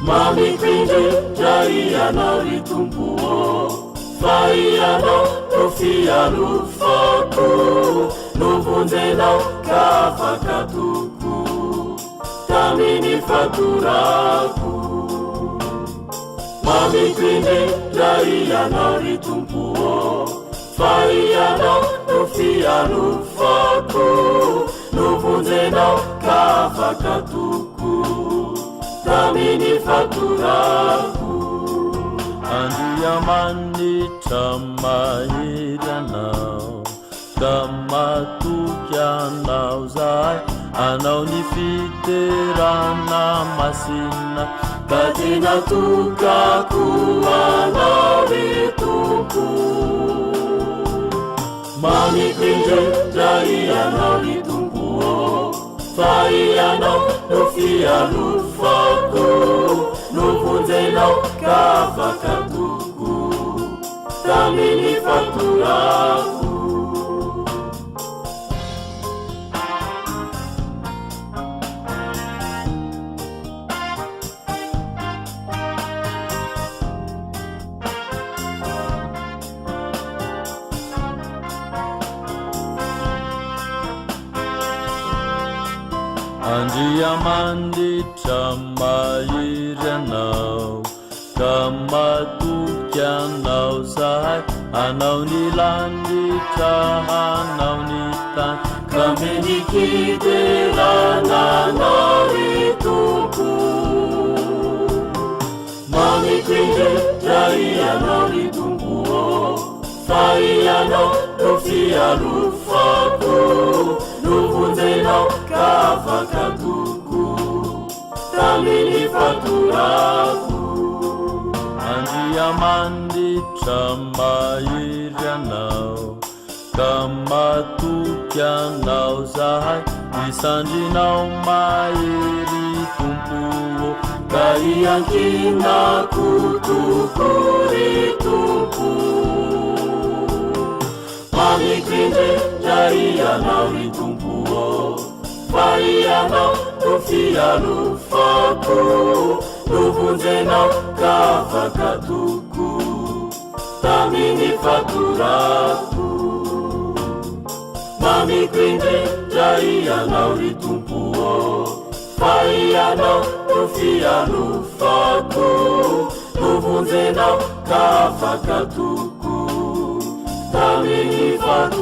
Mamikrinjaiana litumpuo Faiana tofialu faku Nuvunzena kafakatuku Tamini faturaku Mamikrinjaiana litumpuo Faiana tofialu faku Nuvunzena kafakatuku Tamini faturaku Andiyamani tamahiranao Kamatukianao zay Anao nifiterana masina Katina tukaku anao litumpu Mamikrinjaiana litumpuo Faiana tofialu faku Nuvunzena kafakatuku Tamini faturaku Andiyamani tamahiranao Kamatukianao zay Anao nilanditra anao nitany Kaminikiderana anao litumpu Mamikrinjaiana litumpuo Faiana tofialu faku Nuvunzena kafakatuku Tamini faturaku Andiyamani tamahiranao Kamatukianao zay Isandrinao mahery tumpuo Kaiankina kutuku litumpu Mamikrinjaiana litumpuo Faiana tofialu faku Nuvunzena kafakatuku Tamini faturaku Mamikrinjaiana litumpuo Faiana tofialu faku Nuvunzena kafakatuku Tamini faturaku